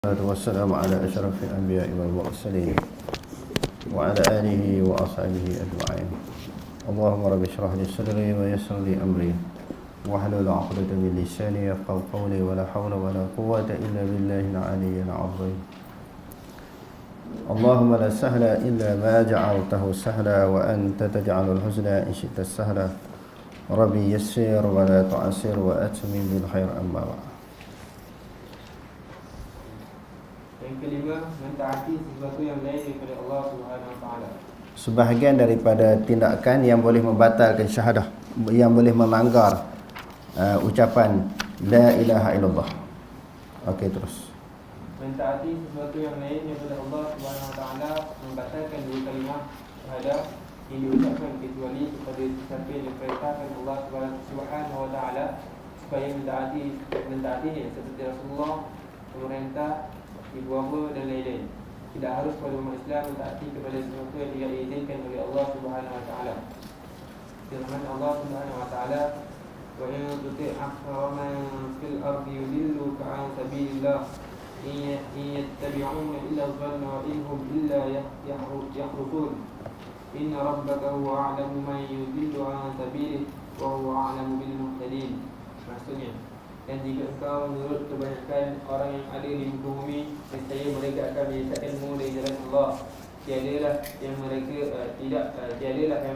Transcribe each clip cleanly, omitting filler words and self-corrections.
والسلام على أشرف الأنبياء والمرسلين وعلى آله وأصحابه أجمعين. اللهم رب اشرح لي صدري ويسر لي أمري واحلل عقدة من لساني يفقهوا قولي ولا حول ولا قوة إلا بالله العلي العظيم. اللهم لا سهل إلا ما جعلته سهلا وأنت تجعل الحزن إن شئت سهلا. ربي يسر ولا تعسر وأتمم بالخير أما بعد. Yang kelima, mentaati sesuatu yang lain daripada Allah Subhanahu Wa Taala. Sebahagian daripada tindakan yang boleh membatalkan syahadah, yang boleh melanggar ucapan la ilaha illallah. Okey, terus. Mentaati sesuatu yang lain daripada Allah Subhanahu Wa Taala membatalkan dua kalimah syahadah yang diucapkan kecuali kepada sesiapa yang diperintahkan Allah Subhanahu Wa Taala supaya mentaatinya seperti Rasulullah, pemerintah, ibu bapa dan lain-lain. Tidak harus pada umat Islam mentaati kepada sesuatu yang tidak diizinkan oleh Allah Subhanahu Wa Taala. Firman Allah Subhanahu Wa Taala, "Wa in tuti' aktharan fil ardi yudilluka 'an sabilillah in yattabi'una illa dhanna wa in hum illa yakhrufun. Inna rabbaka huwa a'lamu man yudillu 'an sabilihi wa huwa a'lamu bil muhtadin." Maksudnya, dan jika engkau menurut kebanyakan orang yang ada di muka bumi, nescaya mereka akan menyesatkanmu dari jalan Allah. Tiadalah yang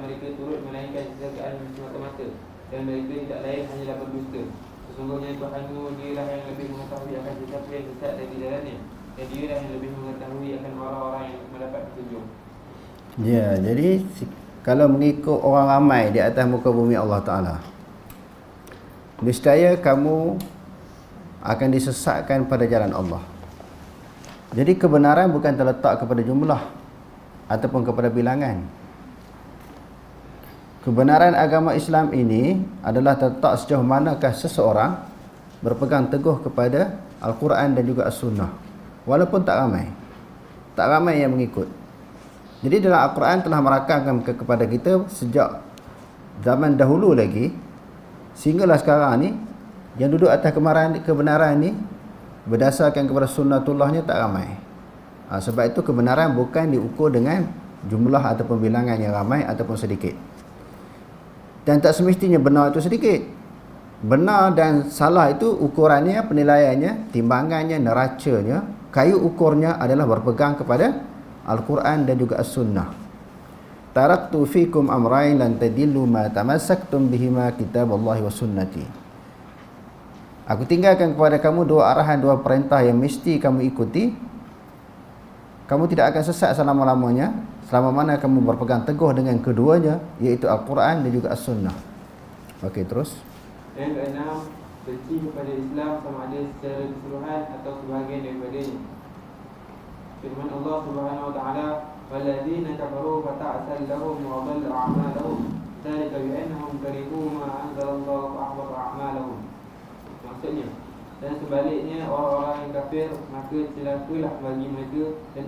mereka turut melainkan kesesakan semata-mata, dan mereka tidak lain hanyalah berdusta. Sesungguhnya Tuhanmu, dialah yang lebih mengetahui akan sesiapa yang sesat dari jalannya, dan dialah yang lebih mengetahui akan orang-orang yang mendapat petunjuk. Ya, jadi kalau mengikut orang ramai di atas muka bumi Allah Ta'ala, niscaya kamu akan disesatkan pada jalan Allah. Jadi kebenaran bukan terletak kepada jumlah ataupun kepada bilangan. Kebenaran agama Islam ini adalah terletak sejauh manakah seseorang berpegang teguh kepada Al-Quran dan juga As-Sunnah. Walaupun tak ramai yang mengikut. Jadi dalam Al-Quran telah merakamkan kepada kita sejak zaman dahulu lagi, sehinggalah sekarang ni yang duduk atas kebenaran ni berdasarkan kepada sunnatullahnya tak ramai. Sebab itu kebenaran bukan diukur dengan jumlah ataupun bilangan yang ramai ataupun sedikit. Dan tak semestinya benar itu sedikit. Benar dan salah itu ukurannya, penilaiannya, timbangannya, neracanya, kayu ukurnya adalah berpegang kepada Al-Quran dan juga As-Sunnah. Taraktu fikum amrain lan tadillu ma tamassaktum bihima kitaballahi wa sunnati. Aku tinggalkan kepada kamu dua arahan, dua perintah yang mesti kamu ikuti. Kamu tidak akan sesat selama-lamanya selama mana kamu berpegang teguh dengan keduanya, iaitu Al-Quran dan juga As-Sunnah. Okey, terus. Yang keenam, benci kepada Islam sama ada secara keseluruhan atau sebahagian daripadanya. Firman Allah Subhanahu Wa Taala, وَالَّذِينَ كَفَرُوا فَتَعْسَلْ لَهُمْ وَضَلَّ أَعْمَالَهُمْ ذَلِكَ بِأَنَّهُمْ كَرِهُوا مَا أَنزَلَ اللَّهُ فَأَحْبَطَ أَعْمَالَهُم. Maksudnya, dan sebaliknya orang-orang yang kafir, maka celakalah bagi mereka dan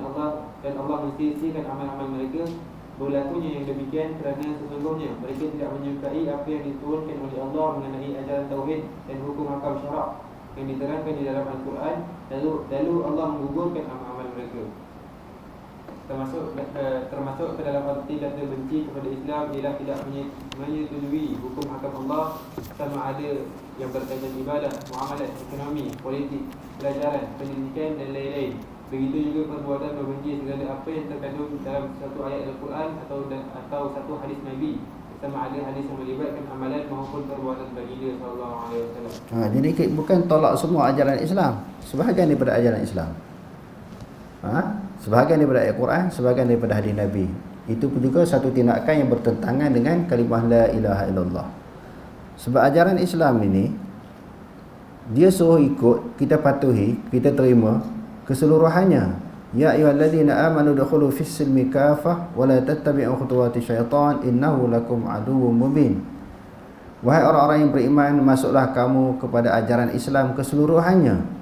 Allah mensisihkan amal-amal mereka. Berlakunya yang demikian kerana sesungguhnya mereka tidak menyukai apa yang diturunkan oleh Allah mengenai ajaran tauhid dan hukum hakam syarak yang diterangkan di dalam Al-Quran, lalu Allah menggugurkan amal-amal mereka. Termasuk ke dalam arti kata benci kepada Islam ialah tidak menyetujui hukum hakam Allah, sama ada yang berkaitan ibadah, muamalat, ekonomi, politik, pelajaran, pendidikan dan lain-lain. Begitu juga perbuatan membenci segala apa yang terkandung dalam satu ayat Al-Quran atau satu hadis Nabi, sama ada hadis yang melibatkan amalan maupun perbuatan baginda sallallahu alaihi wasallam. Jadi bukan tolak semua ajaran Islam, sebahagian daripada ajaran Islam. Sebahagian daripada Al-Quran, sebahagian daripada hadis Nabi. Itu pun juga satu tindakan yang bertentangan dengan kalimah la ilaha illallah. Sebab ajaran Islam ini dia suruh ikut, kita patuhi, kita terima keseluruhannya. Ya ayyuhallazina amanu dukhulu fis silmi kafah wa la tattabi'u khutuwati syaitan innahu lakum aduwwum mubin. Wahai orang-orang yang beriman, masuklah kamu kepada ajaran Islam keseluruhannya.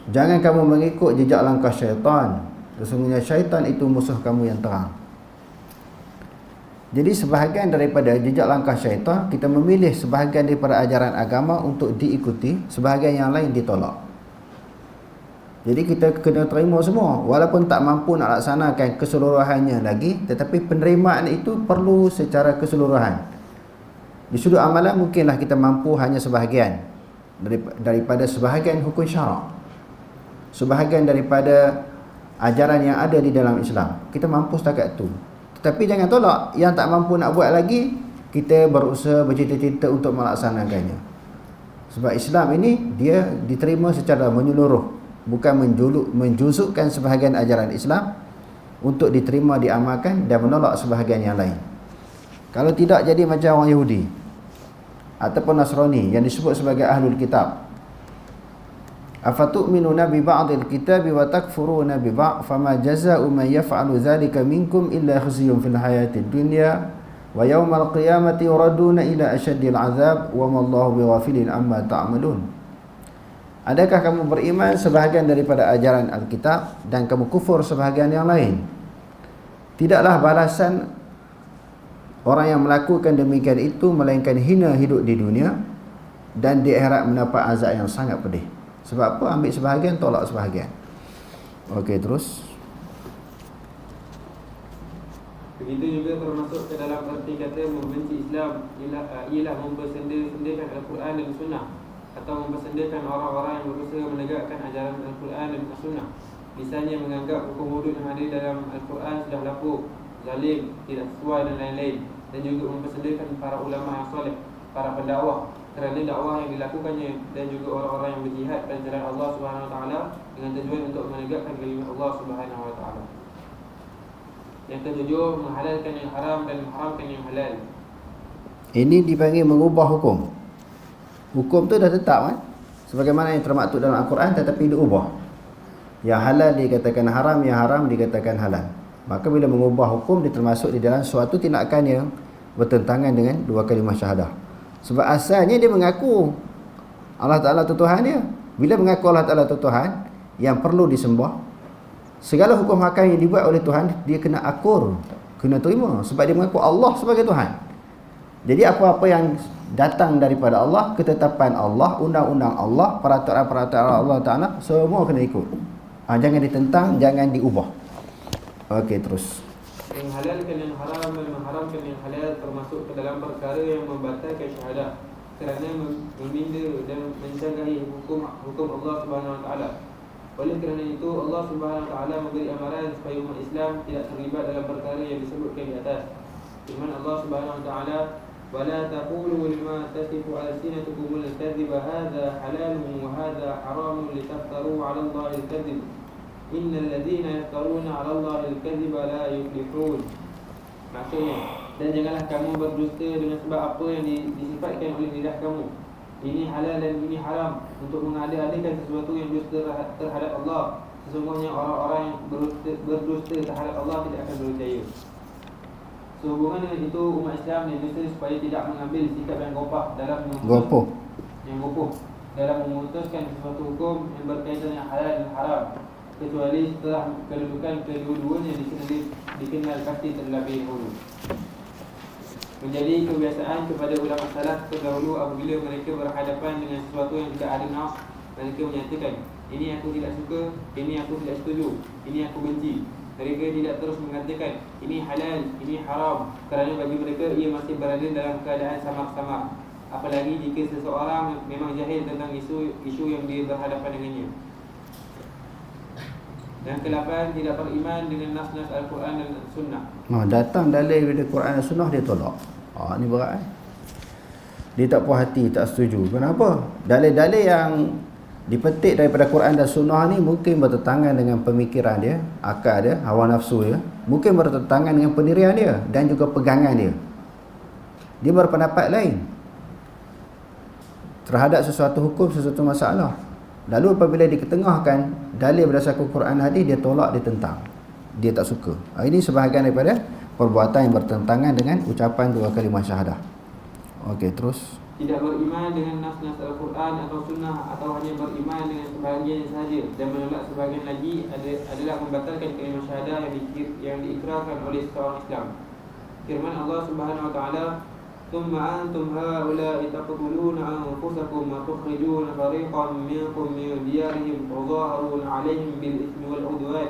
Jangan kamu mengikut jejak langkah syaitan. Sesungguhnya syaitan itu musuh kamu yang terang. Jadi sebahagian daripada jejak langkah syaitan, kita memilih sebahagian daripada ajaran agama untuk diikuti, sebahagian yang lain ditolak. Jadi kita kena terima semua, walaupun tak mampu nak laksanakan keseluruhannya lagi, tetapi penerimaan itu perlu secara keseluruhan. Di sudut amalan mungkinlah kita mampu hanya sebahagian daripada sebahagian hukum syarak, sebahagian daripada ajaran yang ada di dalam Islam. Kita mampu setakat tu. Tetapi jangan tolak yang tak mampu nak buat lagi, kita berusaha bercita-cita untuk melaksanakannya. Sebab Islam ini dia diterima secara menyeluruh, bukan menjuzukkan sebahagian ajaran Islam untuk diterima, diamalkan dan menolak sebahagian yang lain. Kalau tidak, jadi macam orang Yahudi ataupun Nasrani yang disebut sebagai Ahlul Kitab. Afatu'minuna bi ba'dil kitabi wa takfuruna bi ba'd fama jazaa'u man yaf'alu dzalika minkum illa khizyun fil hayatid dunya wa yaumal qiyamati yuraduna ila asyaddil 'adzab wa ma Allahu bighafilin amma ta'malun. Adakah kamu beriman sebahagian daripada ajaran Alkitab dan kamu kufur sebahagian yang lain? Tidaklah balasan orang yang melakukan demikian itu melainkan hina hidup di dunia dan di akhirat mendapat azab yang sangat pedih. Sebab apa? Ambil sebahagian, tolak sebahagian. Okey, terus. Begitu juga termasuk ke dalam arti kata membenci Islam ialah mempersendakan Al-Quran dan Sunnah, atau mempersendakan orang-orang yang berusaha menegakkan ajaran Al-Quran dan Sunnah. Misalnya menganggap hukum hudud yang ada dalam Al-Quran sudah lapuk, zalim, tidak sesuai dan lain-lain. Dan juga mempersendakan para ulama yang soleh, para pendakwah, kerana dakwah yang dilakukannya, dan juga orang-orang yang berjihad pada jalan Allah Subhanahu Wa Taala dengan tujuan untuk menegakkan kalimat Allah Subhanahu Wa Taala. Yang ketujuh, menghalalkan yang haram dan mengharamkan yang halal. Ini dipanggil mengubah hukum. Hukum tu dah tetap kan? Sebagaimana yang termaktub dalam Al-Quran, tetapi diubah. Yang halal dikatakan haram, yang haram dikatakan halal. Maka bila mengubah hukum, dia termasuk di dalam suatu tindakan yang bertentangan dengan dua kalimah syahadah. Sebab asalnya dia mengaku Allah Ta'ala tu Tuhan dia. Bila mengaku Allah Ta'ala tu Tuhan yang perlu disembah, segala hukum hakam yang dibuat oleh Tuhan, dia kena akur, kena terima. Sebab dia mengaku Allah sebagai Tuhan. Jadi apa-apa yang datang daripada Allah, ketetapan Allah, undang-undang Allah, peraturan-peraturan Allah Ta'ala, semua kena ikut. Jangan ditentang, jangan diubah. Okey, terus. Menghalalkan yang haram dan mengharamkan yang halal termasuk ke dalam perkara yang membatalkan syahadah, kerana meminda dan mencanggahi hukum Allah Subhanahu Wa Taala. Oleh kerana itu Allah Subhanahu Wa Taala memberi amaran supaya umat Islam tidak terlibat dalam perkara yang disebutkan di atas. Firman Allah Subhanahu Wa Taala, "Wala taqulu lima tasifu alsinatukum al-kadhiba hadza halalun wa hadza haramun litaftaru 'ala Allahi al-kadhib. Innal ladzina yaftaruna 'ala Allahi al-kadhiba la yuflihun." Maksudnya, dan janganlah kamu berdusta dengan sebab apa yang disifatkan oleh lidah kamu. Ini halal dan ini haram, untuk mengada-adakan sesuatu yang dusta terhadap Allah. Sesungguhnya orang-orang yang berdusta terhadap Allah tidak akan berjaya. Sehubungan dengan itu, umat Islam didusta supaya tidak mengambil sikap yang gopoh dalam memutuskan sesuatu hukum yang berkaitan dengan halal dan haram, kecuali setelah kedudukan kedua-duanya dikenal pasti terlebih dahulu. Menjadi kebiasaan kepada ulama salaf terdahulu, apabila mereka berhadapan dengan sesuatu yang tidak ada nas, mereka menyatakan, ini aku tidak suka, ini aku tidak setuju, ini aku benci. Mereka tidak terus mengatakan ini halal, ini haram, kerana bagi mereka ia masih berada dalam keadaan samar-samar. Apalagi jika seseorang memang jahil tentang isu yang dia berhadapan dengannya. Yang ke-8, tidak beriman dengan nas-nas Al-Quran dan Sunnah. Datang dalil dari Quran dan Sunnah, dia tolak. Ni berat Dia tak puas hati, tak setuju. Kenapa? Dalil-dalil yang dipetik daripada Quran dan Sunnah ni mungkin bertentangan dengan pemikiran dia, akal dia, hawa nafsu dia. Mungkin bertentangan dengan pendirian dia dan juga pegangan dia. Dia berpendapat lain terhadap sesuatu hukum, sesuatu masalah. Lalu apabila diketengahkan dalil berdasarkan Quran hadis, dia tolak, dia tentang, dia tak suka. Ini sebahagian daripada perbuatan yang bertentangan dengan ucapan dua kalimah syahadah. Okey, terus. Tidak beriman dengan nas-nas Al-Quran atau Sunnah, atau hanya beriman dengan sebahagian sahaja dan menolak sebahagian lagi adalah membatalkan kalimah syahadah yang diikrarkan oleh seorang Islam. Firman Allah Subhanahu Wa Taala, ثم أنتم هؤلاء تقتلون أنفسكم وتخرجون فريقا منكم من ديارهم تظاهرون عليهم بالإثم والعدوان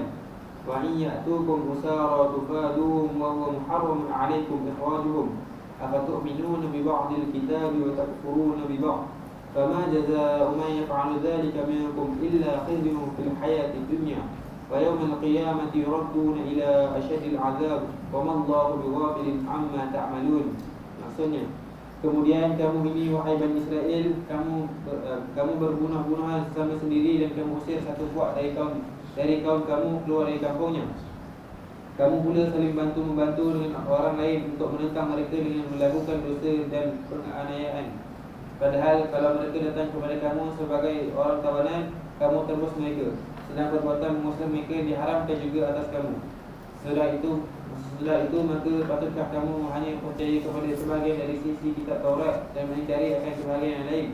وإن يأتوكم أسارى تفادوهم وهو محرم عليكم إخراجهم أفتؤمنون ببعض الكتاب وتكفرون ببعض فما جزاء من يفعل ذلك منكم إلا خزي في الحياة الدنيا ويوم القيامة يردون إلى أشد العذاب وما الله بغافل عما تعملون. Maksudnya, kemudian kamu ini wahai Bani Israel, kamu berbunuh-bunuhan sesama sendiri dan kamu usir satu buah dari kaum kamu keluar dari kampungnya. Kamu pula saling bantu-membantu dengan orang lain untuk menentang mereka dengan melakukan dosa dan penganiayaan. Padahal kalau mereka datang kepada kamu sebagai orang tawanan, kamu tebus mereka. Sedang perbuatan mengusir mereka diharamkan juga atas kamu. Setelah itu maka patutkah kamu hanya percaya kepada sebahagian dari sisi kitab Taurat dan mengingkari akan sebahagian yang lain?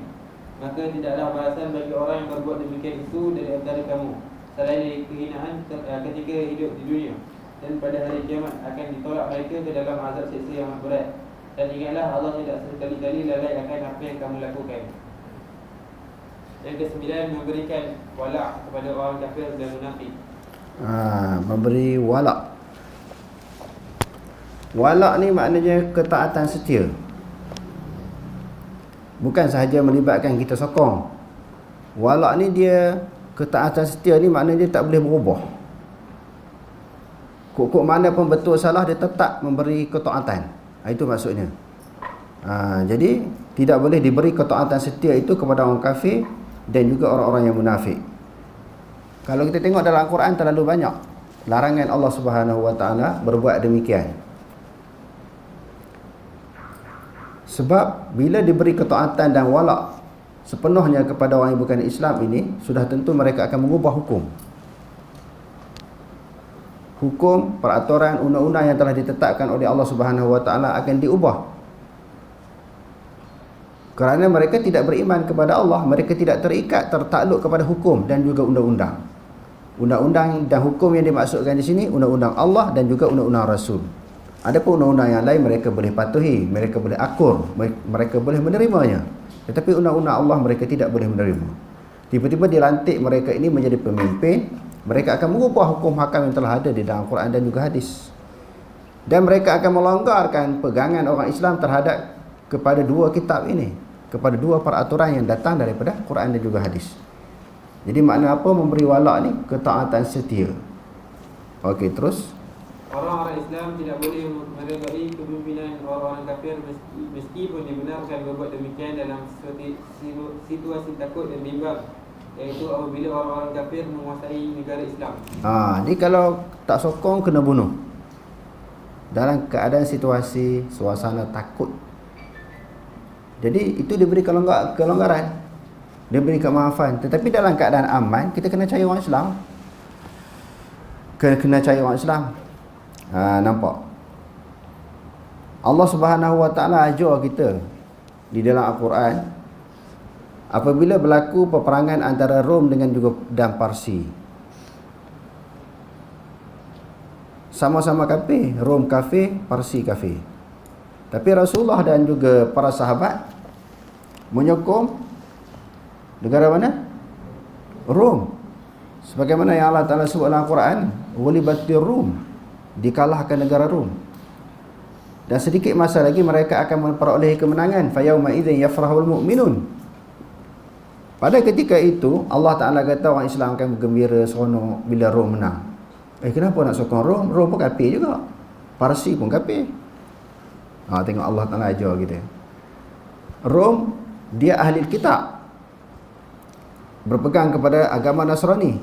Maka tidaklah balasan bagi orang yang berbuat demikian itu dari antara kamu selain dari kehinaan ketika hidup di dunia. Dan pada hari kiamat akan ditolak mereka ke dalam azab siksa yang amat berat. Dan ingatlah Allah tidak sekali-kali lalai akan apa yang kamu lakukan. Yang kesembilan, memberikan wala' kepada orang kafir dan munafik. Memberi wala'. Wala' ni maknanya ketaatan setia. Bukan sahaja melibatkan kita sokong. Wala' ni dia, ketaatan setia ni maknanya dia tak boleh berubah. Kok mana pun betul salah, dia tetap memberi ketaatan. Itu maksudnya. Jadi tidak boleh diberi ketaatan setia itu kepada orang kafir dan juga orang-orang yang munafik. Kalau kita tengok dalam Al-Quran terlalu banyak larangan Allah Subhanahu Wa Taala berbuat demikian. Sebab bila diberi ketaatan dan wala' sepenuhnya kepada orang yang bukan Islam ini, sudah tentu mereka akan mengubah hukum. Hukum, peraturan, undang-undang yang telah ditetapkan oleh Allah Subhanahu Wa Taala akan diubah. Kerana mereka tidak beriman kepada Allah, mereka tidak terikat, tertakluk kepada hukum dan juga undang-undang. Undang-undang dan hukum yang dimaksudkan di sini undang-undang Allah dan juga undang-undang Rasul. Adapun undang-undang yang lain mereka boleh patuhi, mereka boleh akur, mereka boleh menerimanya. Tetapi undang-undang Allah mereka tidak boleh menerima. Tiba-tiba dilantik mereka ini menjadi pemimpin, mereka akan mengubah hukum hakam yang telah ada di dalam Quran dan juga hadis. Dan mereka akan melonggarkan pegangan orang Islam terhadap kepada dua kitab ini, kepada dua peraturan yang datang daripada Quran dan juga hadis. Jadi makna apa memberi wala' ni? Ketaatan setia. Okey, terus orang-orang Islam tidak boleh meredai kepimpinan orang-orang kafir meskipun dibenarkan berbuat demikian dalam situasi takut dan bimbang, iaitu apabila orang-orang kafir menguasai negara Islam. Ni kalau tak sokong kena bunuh. Dalam keadaan situasi suasana takut. Jadi itu diberi kelonggaran, diberi kemaafan. Tetapi dalam keadaan aman, kita kena cari orang Islam. Kena cari orang Islam. Nampak? Allah Subhanahu Wa Taala ajar kita di dalam Al-Quran, apabila berlaku peperangan antara Rom dengan juga dan Parsi, sama-sama kafir, Rom kafir, Parsi kafir. Tapi Rasulullah dan juga para sahabat menyokong negara mana? Rom. Sebagaimana yang Allah Ta'ala sebut dalam Al-Quran, "Ghulibatir Rum", dikalahkan negara Rom. Dan sedikit masa lagi mereka akan memperoleh kemenangan. "Fayauma idzin yafrahul mu'minun". Pada ketika itu Allah Ta'ala kata orang Islam akan bergembira, seronok bila Rom menang. Kenapa nak sokong Rom? Rom pun kafir juga, Parsi pun kafir. Tengok Allah Ta'ala ajar kita. Rom, dia ahli kitab, berpegang kepada agama Nasrani.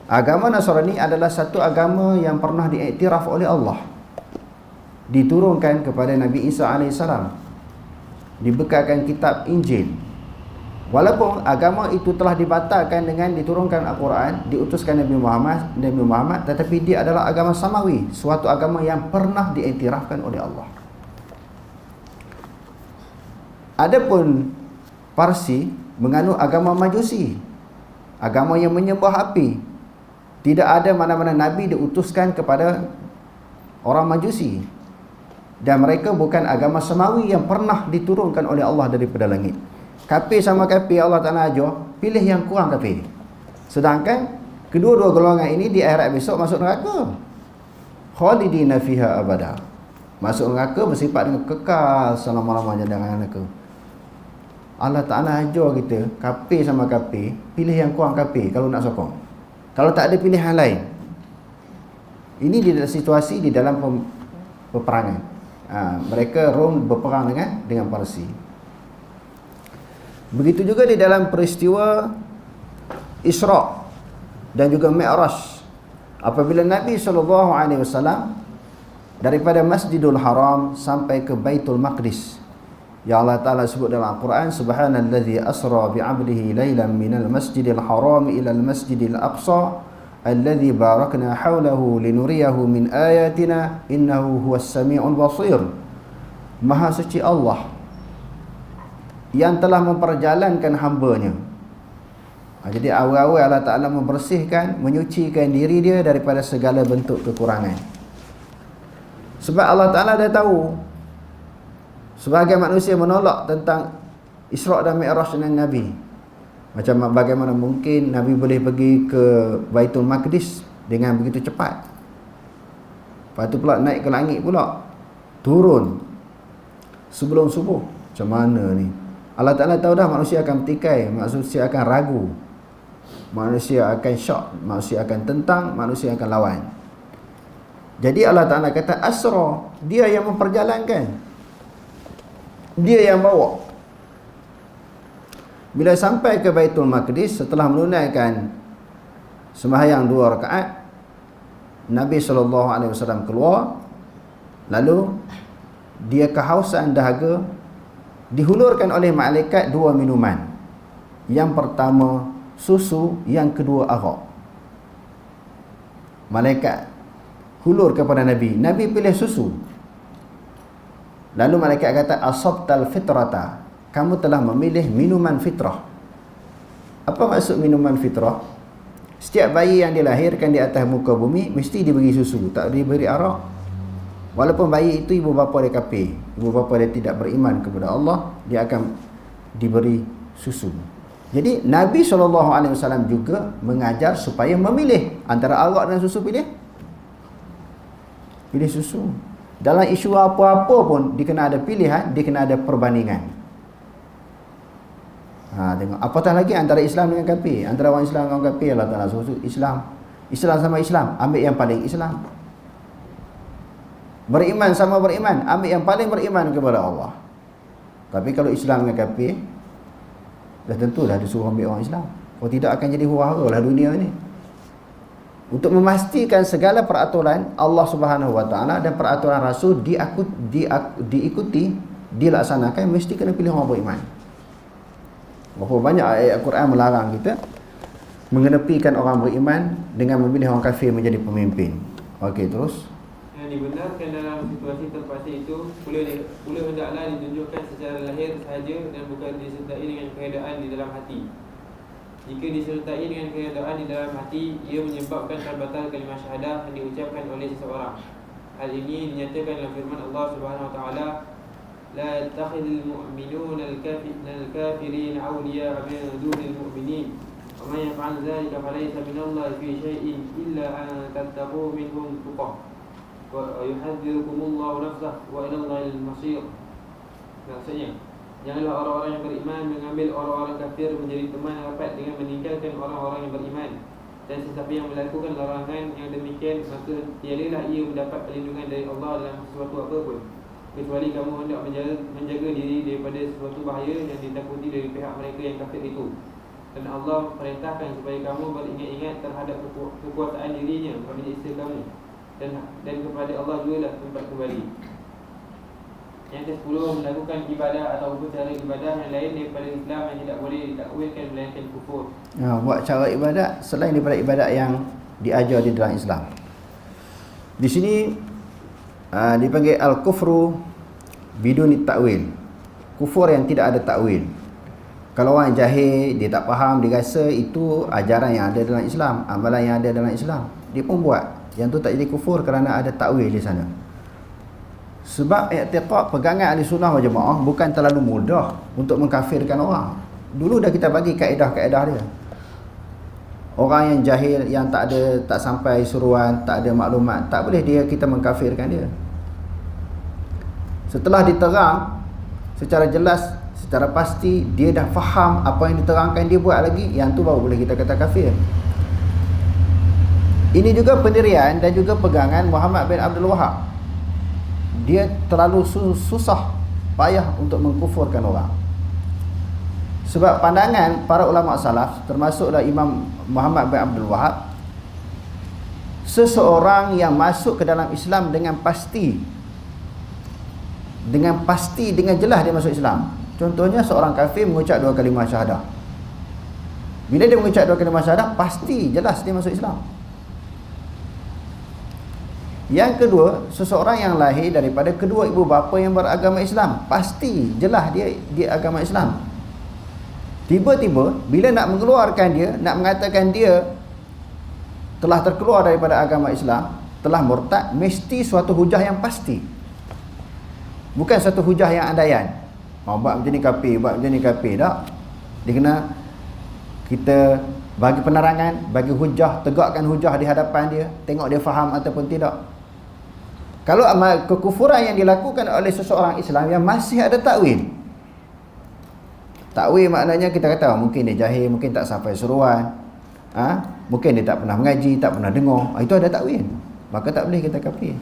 Agama Nasrani adalah satu agama yang pernah diiktiraf oleh Allah, diturunkan kepada Nabi Isa AS, dibekalkan kitab Injil. Walaupun agama itu telah dibatalkan dengan diturunkan Al-Quran, diutuskan Nabi Muhammad, tetapi dia adalah agama samawi, suatu agama yang pernah diiktirafkan oleh Allah. Adapun Parsi menganut agama Majusi, agama yang menyembah api. Tidak ada mana-mana Nabi diutuskan kepada orang Majusi. Dan mereka bukan agama samawi yang pernah diturunkan oleh Allah daripada langit. Kafir sama kafir Allah Ta'ala ajar, pilih yang kurang kafir. Sedangkan kedua-dua golongan ini di akhirat besok masuk neraka. Khalidina fiha abada. Masuk neraka bersifat dengan kekal selama-lamanya dalam neraka. Allah Ta'ala ajar kita, kafir sama kafir, pilih yang kurang kafir kalau nak sokong. Kalau tak ada pilihan lain. Ini di situasi di dalam peperangan. Mereka Rom berperang dengan Parsi. Begitu juga di dalam peristiwa Isra dan juga Mi'raj. Apabila Nabi SAW daripada Masjidul Haram sampai ke Baitul Maqdis, ya Allah Ta'ala sebut dalam Al-Quran, Subhanalladzi asra bi'abdihi laylan minal masjidil haram ilal masjidil aqsa alladzi barakna hawlahu linuriyahu min ayatina innahu huwas sami'ul basir. Maha suci Allah yang telah memperjalankan hamba-Nya. Jadi awal-awal Allah Ta'ala membersihkan, menyucikan diri dia daripada segala bentuk kekurangan. Sebab Allah Ta'ala dah tahu sebagai manusia menolak tentang Isra' dan Mi'raj dengan Nabi. Macam bagaimana mungkin Nabi boleh pergi ke Baitul Maqdis dengan begitu cepat. Lepas tu pula naik ke langit pula, turun sebelum subuh. Macam mana ni? Allah Ta'ala tahu dah manusia akan bertikai, manusia akan ragu, manusia akan syok, manusia akan tentang, manusia akan lawan. Jadi Allah Ta'ala kata Asra, dia yang memperjalankan, dia yang bawa. Bila sampai ke Baitul Maqdis, setelah menunaikan sembahyang 2 rakaat, Nabi SAW keluar. Lalu dia kehausan dahaga, dihulurkan oleh malaikat 2 minuman. Yang pertama susu, yang kedua arak. Malaikat hulur kepada Nabi. Nabi pilih susu. Lalu malaikat kata asabtal fitrata, kamu telah memilih minuman fitrah. Apa maksud minuman fitrah? Setiap bayi yang dilahirkan di atas muka bumi mesti diberi susu, tak diberi arak. Walaupun bayi itu ibu bapa dia kafir, ibu bapa dia tidak beriman kepada Allah, dia akan diberi susu. Jadi Nabi SAW juga mengajar supaya memilih antara arak dan susu. Pilih susu. Dalam isu apa-apa pun dia kena ada pilihan, dia kena ada perbandingan. Tengok. Apatah lagi antara Islam dengan kafir, antara orang Islam dengan orang kafir. Allah Ta'ala suruh Islam sama Islam, ambil yang paling Islam. Beriman sama beriman, ambil yang paling beriman kepada Allah. Tapi kalau Islam dengan kafir, dah tentu dah disuruh ambil orang Islam. Kalau tidak akan jadi huru-hara lah dunia ni. Untuk memastikan segala peraturan Allah Subhanahu Wa Taala dan peraturan Rasul diikuti, dilaksanakan, mesti kena pilih orang beriman. Berapa banyak ayat Al-Quran melarang kita mengenepikan orang beriman dengan memilih orang kafir menjadi pemimpin. Okey, terus. Yang dibenarkan dalam situasi terpaksa itu pula hendaklah ditunjukkan secara lahir sahaja dan bukan disertai dengan keadaan di dalam hati. Jika disertai dengan keadaan di dalam hati, ia menyebabkan terbatal kalimah syahadah yang diucapkan oleh seseorang. Hal ini dinyatakan dalam firman Allah Subhanahu Wa Taala, la yattakhidul mu'minuna al-kafirin awliya min dunil mu'minin wa man yaf'al dhalika falaysa minallahi fi shay'in illa an tattaqu minhum tuqah wa yuhadzirukumullahu nafsahu wa ila Allahil masir. Maksudnya, janganlah orang-orang yang beriman mengambil orang-orang kafir menjadi teman rapat dengan meninggalkan orang-orang yang beriman. Dan sesiapa yang melakukan larangan yang demikian, maka tiadalah ia mendapat perlindungan dari Allah dalam sesuatu apa pun, kecuali kamu hendak menjaga diri daripada sesuatu bahaya yang ditakuti dari pihak mereka yang kafir itu. Dan Allah perintahkan supaya kamu beringat-ingat terhadap kekuasaan dirinya apabila isteri kamu, dan kepada Allah jugalah tempat kembali. Yang ke-10, melakukan ibadah atau cara ibadah yang lain daripada Islam yang tidak boleh ditakwilkan melainkan kufur. Buat cara ibadat selain daripada ibadat yang diajar di dalam Islam. Di sini dipanggil al-kufru biduni takwil. Kufur yang tidak ada takwil. Kalau orang jahil, dia tak faham, dia rasa itu ajaran yang ada dalam Islam, amalan yang ada dalam Islam, dia pun buat. Yang tu tak jadi kufur kerana ada takwil di sana. Sebab i'tiqad pegangan ahli sunnah wal jamaah bukan terlalu mudah untuk mengkafirkan orang. Dulu dah kita bagi kaedah-kaedah dia. Orang yang jahil, yang tak sampai suruhan, tak ada maklumat, tak boleh kita mengkafirkan dia. Setelah diterang secara jelas, secara pasti, dia dah faham apa yang diterangkan, dia buat lagi, yang tu baru boleh kita kata kafir. Ini juga pendirian dan juga pegangan Muhammad bin Abdul Wahab. Dia terlalu susah payah untuk mengkufurkan orang. Sebab pandangan para ulama salaf, termasuklah Imam Muhammad bin Abdul Wahab, seseorang yang masuk ke dalam Islam dengan pasti, dengan jelas dia masuk Islam. Contohnya seorang kafir mengucap 2 kalimah syahadah. Bila dia mengucap 2 kalimah syahadah, pasti jelas dia masuk Islam. Yang kedua, seseorang yang lahir daripada kedua ibu bapa yang beragama Islam, pasti jelas dia agama Islam. Tiba-tiba bila nak mengeluarkan dia, nak mengatakan dia telah terkeluar daripada agama Islam, telah murtad, mesti suatu hujah yang pasti. Bukan satu hujah yang andaian. Buat macam ni kafir, buat macam ni kafir. Tak. Dia kena kita bagi penerangan, bagi hujah, tegakkan hujah di hadapan dia, tengok dia faham ataupun tidak. Kalau amal kekufuran yang dilakukan oleh seseorang Islam yang masih ada takwil. Takwil maknanya kita kata mungkin dia jahil, mungkin tak sampai suruhan, mungkin dia tak pernah mengaji, tak pernah dengar, itu ada takwil, maka tak boleh kita kafir.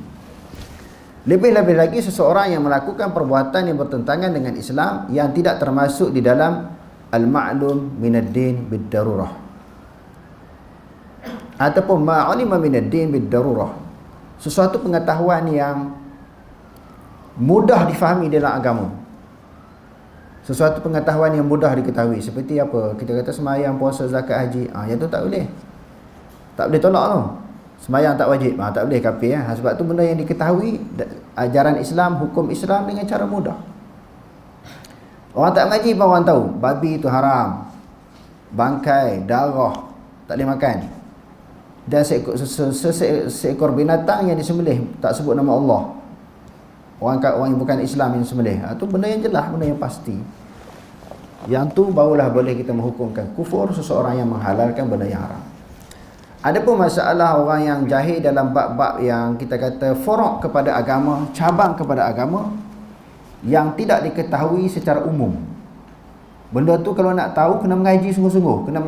Lebih-lebih lagi seseorang yang melakukan perbuatan yang bertentangan dengan Islam yang tidak termasuk di dalam al-ma'lum minad din bid-darurah, ataupun ma'ulima minad din bid-darurah, sesuatu pengetahuan yang mudah difahami dalam agama. Sesuatu pengetahuan yang mudah diketahui, seperti apa? Kita kata sembahyang, puasa, zakat, haji. Yang tu tak boleh. Tak boleh tolak tu. Sembahyang tak wajib. Tak boleh kafir. Sebab tu benda yang diketahui, ajaran Islam, hukum Islam dengan cara mudah. Orang tak mengaji pun orang tahu. Babi itu haram. Bangkai, darah, tak boleh makan. Dan seekor binatang yang disembelih tak sebut nama Allah, orang yang bukan Islam yang sembelih, itu benda yang jelas, benda yang pasti. Yang tu barulah boleh kita menghukumkan kufur seseorang yang menghalalkan benda yang haram. Adapun masalah orang yang jahil dalam bab-bab yang kita kata furuk kepada agama, cabang kepada agama, yang tidak diketahui secara umum, benda tu kalau nak tahu kena mengaji sungguh-sungguh, kena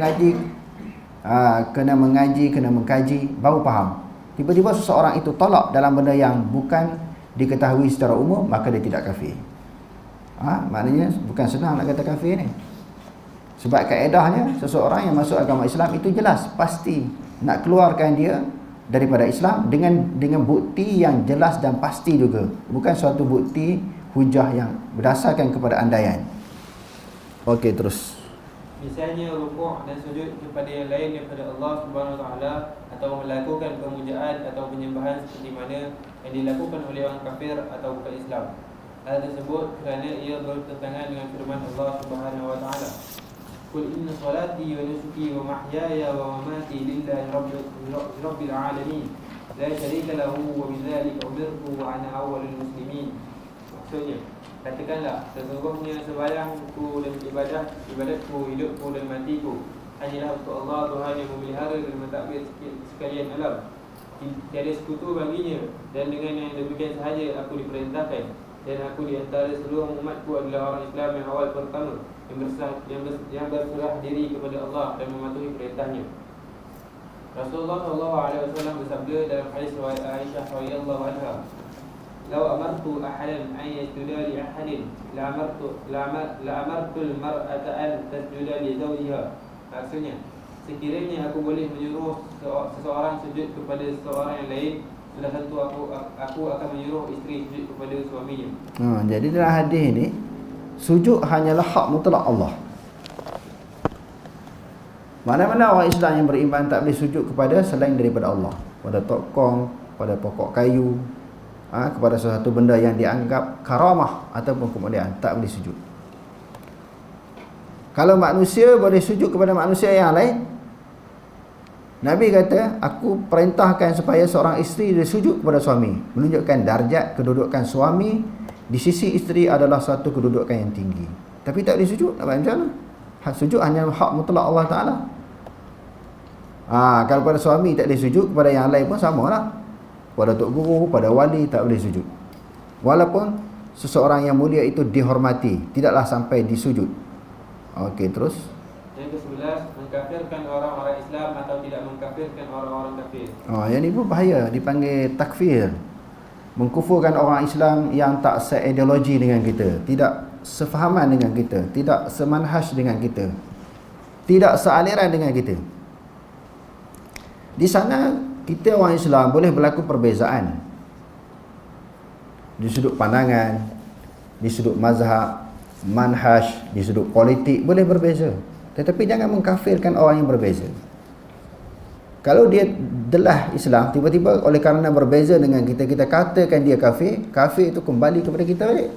mengkaji, baru faham. Tiba-tiba seseorang itu tolak dalam benda yang bukan diketahui secara umum, maka dia tidak kafir. Maknanya bukan senang nak kata kafir ni. Sebab kaedahnya seseorang yang masuk agama Islam itu jelas, pasti nak keluarkan dia daripada Islam dengan bukti yang jelas dan pasti juga, bukan suatu bukti hujah yang berdasarkan kepada andaian. Okey, terus. Misalnya rukuk dan sujud kepada yang lain daripada Allah Subhanahu Wa Taala, atau melakukan pemujaan atau penyembahan seperti mana yang dilakukan oleh orang kafir atau bukan Islam. Hal tersebut kerana ia bertentangan dengan firman Allah Subhanahu Wa Taala, "Qul inna salati wa nusuki wa mahyaya wa mamati lillahi rabbil alamin, la syarika lahu wa bidzalika umirtu wa ana awwalul muslimin." Maksudnya, katakanlah, sesungguhnya sembahyangku dan ibadatku, hidupku dan matiku hanyalah untuk Allah, Tuhan yang memelihara dan mentadbir sekalian alam. Tiada sekutu baginya, dan dengan yang demikian sahaja aku diperintahkan, dan aku di antara seluruh umatku adalah orang Islam yang awal pertama, yang berserah diri kepada Allah dan mematuhi perintahnya. Rasulullah SAW bersabda dalam hadis riwayat Aisyah radhiyallahu anha, "Lau amartu ahadan an yasjuda li ahadin la amartu al-mar'ata an tasjuda li zawjiha." Maksudnya, sekiranya aku boleh menyuruh seseorang sujud kepada seseorang yang lain, sudah tentu aku akan menyuruh isteri sujud kepada suaminya. Jadi dalam hadis ini, sujud hanyalah hak mutlak Allah. Mana-mana orang Islam yang beriman tak boleh sujud kepada selain daripada Allah, pada tokong, pada pokok kayu, kepada sesuatu benda yang dianggap karamah ataupun kemuliaan, tak boleh sujud. Kalau manusia boleh sujud kepada manusia yang lain, Nabi kata, aku perintahkan supaya seorang isteri dia sujud kepada suami, menunjukkan darjat kedudukan suami di sisi isteri adalah satu kedudukan yang tinggi. Tapi tak boleh sujud, nak buat macam mana? Hak sujud hanya hak mutlak Allah Ta'ala. Kalau pada suami tak boleh sujud, kepada yang lain pun sama lah. Pada tok guru, pada wali tak boleh sujud. Walaupun seseorang yang mulia itu dihormati, tidaklah sampai disujud. Okey, terus. Yang ke-11, mengkafirkan orang-orang Islam atau tidak mengkafirkan orang-orang kafir. Yang ni pun bahaya, dipanggil takfir. Mengkufurkan orang Islam yang tak seideologi dengan kita, tidak sefahaman dengan kita, tidak semanhaj dengan kita, tidak sealiran dengan kita. Di sana kita orang Islam boleh berlaku perbezaan di sudut pandangan, di sudut mazhab, manhaj, di sudut politik boleh berbeza. Tetapi jangan mengkafirkan orang yang berbeza. Kalau dia adalah Islam, tiba-tiba oleh kerana berbeza dengan kita, kita katakan dia kafir, kafir itu kembali kepada kita balik.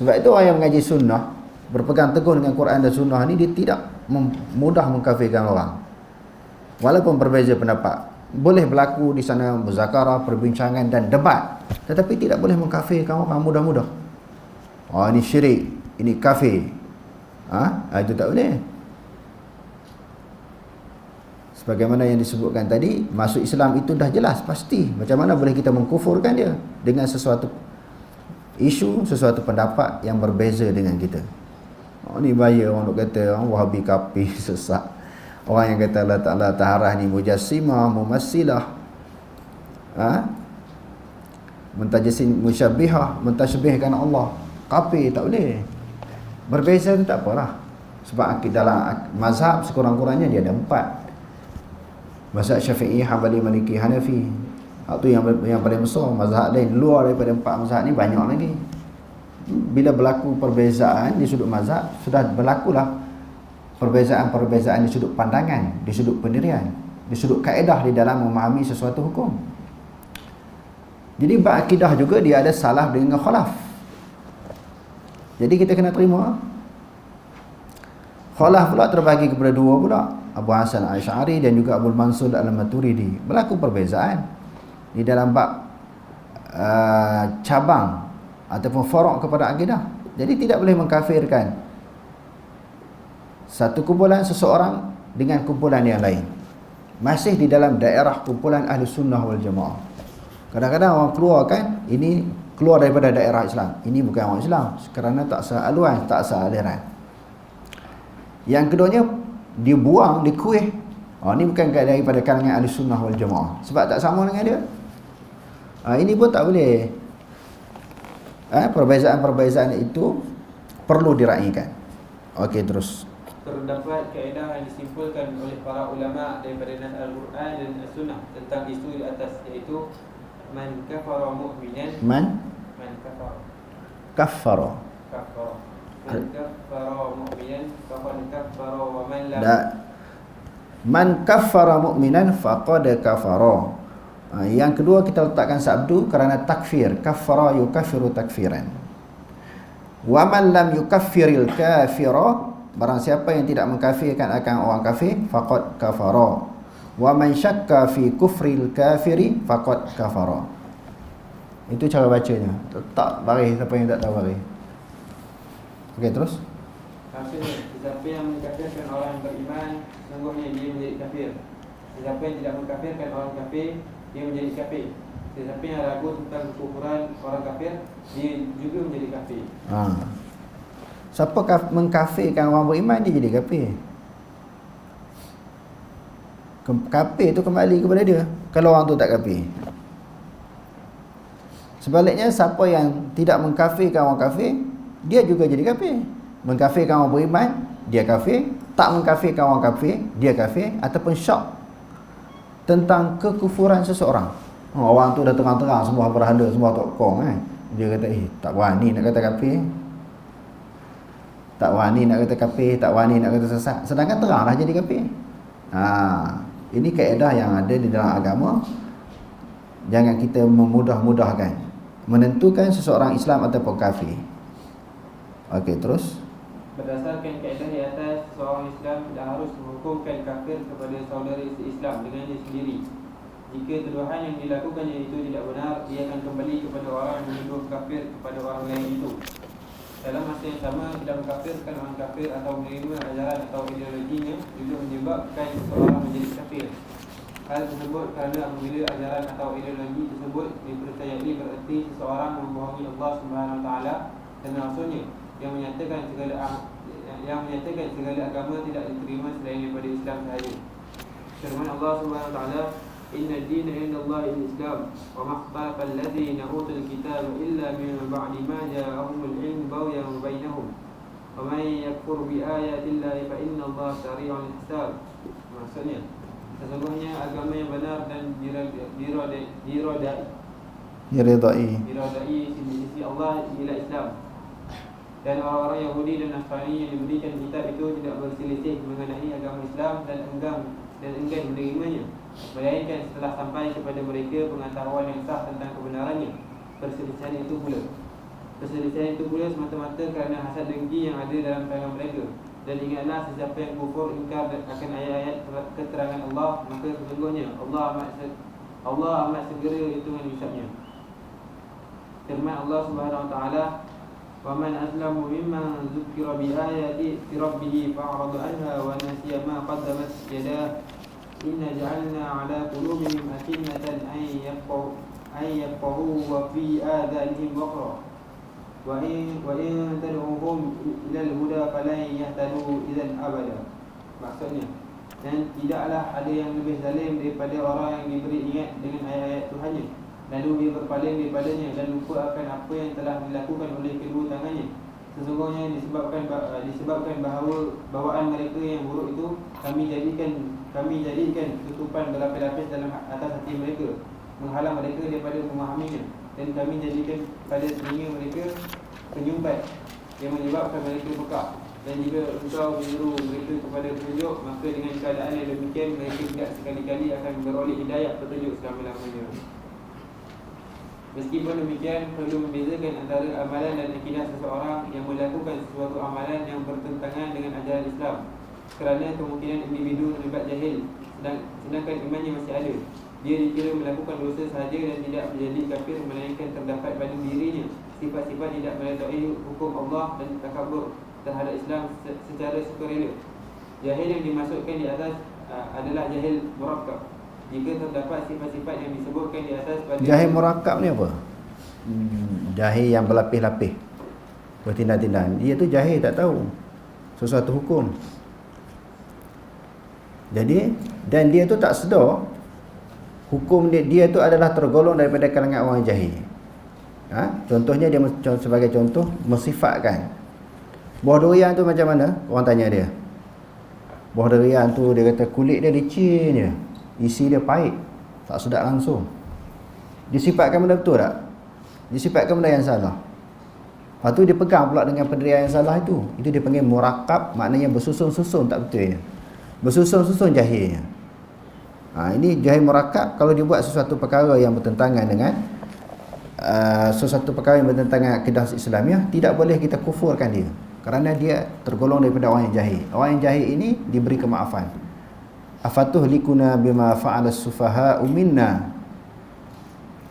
Sebab itu orang yang mengaji sunnah, berpegang teguh dengan Quran dan sunnah ni, dia tidak mudah mengkafirkan orang. Walaupun berbeza pendapat, boleh berlaku di sana muzakarah, perbincangan dan debat, tetapi tidak boleh mengkafirkan orang mudah-mudah. Ini syirik, ini kafir. Itu tak boleh. Sebagaimana yang disebutkan tadi, masuk Islam itu dah jelas, pasti. Macam mana boleh kita mengkufurkan dia dengan sesuatu isu, sesuatu pendapat yang berbeza dengan kita. Ni bahaya orang duk kata orang Wahabi kafir, sesat. Orang yang kata Allah Ta'ala taharah ni mujassimah, mumassilah, mentajassim, musyabbihah, mentasybihkan Allah. Kafir, tak boleh. Berbeza tu tak apalah. Sebab dalam mazhab sekurang-kurangnya dia ada 4. Mazhab Syafi'i, Hanbali, Maliki, Hanafi. Itu yang paling besar. Mazhab lain luar daripada 4 mazhab ni banyak lagi. Bila berlaku perbezaan di sudut mazhab, sudah berlakulah perbezaan-perbezaan di sudut pandangan, di sudut pendirian, di sudut kaedah di dalam memahami sesuatu hukum. Jadi bab akidah juga dia ada salah dengan khalaf. Jadi kita kena terima. Khalaf pula terbagi kepada 2 pula. Abu Hasan Al-Asy'ari dan juga Abu Mansur Al-Maturidi. Berlaku perbezaan di dalam bab cabang ataupun faruk kepada akidah. Jadi tidak boleh mengkafirkan satu kumpulan seseorang dengan kumpulan yang lain. Masih di dalam daerah kumpulan Ahli Sunnah wal Jamaah. Kadang-kadang orang keluarkan ini keluar daripada daerah Islam. Ini bukan orang Islam kerana tak sehaluan, tak sealiran. Yang keduanya, dibuang, dikuih. Ini bukan daripada kalangan Ahli Sunnah wal Jamaah. Sebab tak sama dengan dia. Ini pun tak boleh. Perbezaan-perbezaan itu perlu diraikan. Okey, terus. Terdapat kaedah yang disimpulkan oleh para ulama daripada nas Al-Quran dan As-Sunnah tentang isu di atas, iaitu man kafara mu'minan, man kafara mu'minan faqad kafara wa man lam man kafara mu'minan faqad kafara. Yang kedua kita letakkan sabdu kerana takfir, kafara yukaffiru takfiran. Wa man lam yukaffiril kafira, barang siapa yang tidak mengkafirkan akan orang kafir, faqad kafara. Wa man syakka fi kufril kafiri faqad kafara. Itu cara bacanya. Tak baris, siapa yang tak tahu baris. Okey, terus. Maksudnya, siapa yang mengkafirkan orang yang beriman, sesungguhnya dia menjadi kafir. Siapa yang tidak mengkafirkan orang kafir, dia menjadi kafir. Siapa yang ragu tentang kekufuran orang kafir, dia juga menjadi kafir. Siapa mengkafirkan orang beriman, dia jadi kafir. Kafir tu kembali kepada dia kalau orang tu tak kafir. Sebaliknya, siapa yang tidak mengkafirkan orang kafir, dia juga jadi kafir. Mengkafirkan orang beriman, dia kafir. Tak mengkafirkan orang kafir, dia kafir. Ataupun syak tentang kekufuran seseorang. Orang tu dah terang-terang semua berhala, semua tokong kan. Dia kata, tak berani nak kata kafir, tak berani nak kata kafir, tak berani nak kata sesat. Sedangkan terang dah jadi kafir. Ini kaedah yang ada di dalam agama. Jangan kita memudah-mudahkan menentukan seseorang Islam ataupun kafir. Okey, terus. Berdasarkan kaedah di atas, seorang Islam tidak harus menghukumkan kafir kepada saudara Islam dengannya sendiri. Jika tuduhan yang dilakukannya itu tidak benar, dia akan kembali kepada orang yang menuduh kafir kepada orang lain itu. Dalam masa yang sama, tidak mengkafirkan orang kafir atau menerima ajaran atau ideologinya juga menyebabkan seseorang menjadi kafir. Hal tersebut kerana apabila ajaran atau ideologi tersebut dipercayai bererti seseorang membohongi Allah Subhanahu Wa Taala dan Rasulnya yang menyatakan segala agama tidak diterima selain daripada Islam sahaja. Firman Allah Subhanahu Wa Taala, Inna ad-dina inda Allahi al-Islam wa makhtalafa alladhina utul kitab illa min ba'di ma ja'ahumul ilm baghyan bainahum wa man yakfur bi ayati Allahi fa inna Allah sari'ul hisab. Maksudnya, sesungguhnya agama yang benar dan diridai di sisi Allah ialah Islam. Dan orang-orang Yahudi dan Nasrani yang diberikan kitab itu tidak berselisih mengenai agama Islam dan enggan menerimanya, melainkan setelah sampai kepada mereka pengetahuan yang sah tentang kebenarannya. Perselisihan itu pula semata-mata kerana hasad dengki yang ada dalam kalangan mereka. Dan ingatlah, sesiapa yang kufur ingkar akan ayat-ayat keterangan Allah, maka sesungguhnya Allah amat segera hitungan hisabnya. Firman Allah Subhanahu Wa Taala, وَمَنْ أَسْلَمُ مِمَّنْ ذُكِّرَ بِآيَاتِ رَبِّهِ فَأَعْرَضَ عَنْهَا وَنَسِيَ مَا قَدَّمَتْ يَدَاهُ إِنَّا جَعَلْنَا عَلَى قُلُوبِهِمْ أَكِنَّةً أَنْ يَفْقَهُوهُ وَفِي آذَانِهِمْ وَقْرًا وَإِنْ تَدْعُوهُمْ إِلَى الْهُدَى فَلَنْ يَهْتَدُوا إِذًا أَبَدًا. Maksudnya, dan tidaklah ada yang lebih zalim daripada orang yang diberi ingat dengan ayat-ayat Tuhannya, lalu dia berpaling daripadanya dan lupa akan apa yang telah dilakukan oleh kedua tangannya. Sesungguhnya disebabkan bahawa bawaan mereka yang buruk itu kami jadikan tutupan berlapis-lapis dalam atas hati mereka, menghalang mereka daripada memahaminya, dan kami jadikan pada telinga mereka penyumbat yang menyebabkan mereka pekak. Dan jika engkau menyeru mereka kepada petunjuk, maka dengan keadaan yang demikian mereka tidak sekali-kali akan beroleh hidayah petunjuk selama-lamanya. Meskipun demikian, perlu membezakan antara amalan dan akidah seseorang yang melakukan sesuatu amalan yang bertentangan dengan ajaran Islam, kerana kemungkinan individu terlibat jahil sedangkan imannya masih ada. Dia dikira melakukan dosa sahaja dan tidak menjadi kafir, melainkan terdapat pada dirinya sifat-sifat tidak mengetahui hukum Allah dan takabur terhadap Islam secara sukarela. Jahil yang dimasukkan di atas adalah jahil murakkab. Jika terdapat sifat-sifat yang disebutkan di atas pada Jahil murakkab ni apa? Jahil yang berlapis-lapis, bertindak-tindak. Dia tu jahil, tak tahu sesuatu hukum. Jadi, dan dia tu tak sedar hukum dia tu adalah tergolong daripada kalangan orang jahil. Contohnya, dia sebagai contoh mensifatkan buah durian tu macam mana? Orang tanya dia, buah durian tu dia kata kulit dia licin je, isi dia pahit, tak sedap langsung. Disifatkan benda betul tak? Disifatkan benda yang salah. Lepas tu dia pegang pula dengan pendirian yang salah itu. Itu dia panggil murakkab, maknanya bersusun-susun tak betul. Bersusun-susun jahilnya. Ini jahil murakkab kalau dia buat sesuatu perkara yang bertentangan dengan sesuatu perkara yang bertentangan akidah Islamiah, tidak boleh kita kufurkan dia, kerana dia tergolong daripada orang yang jahil. Orang yang jahil ini diberi kemaafan. Afatuhlikuna bima fa'alas sufaha'u minna.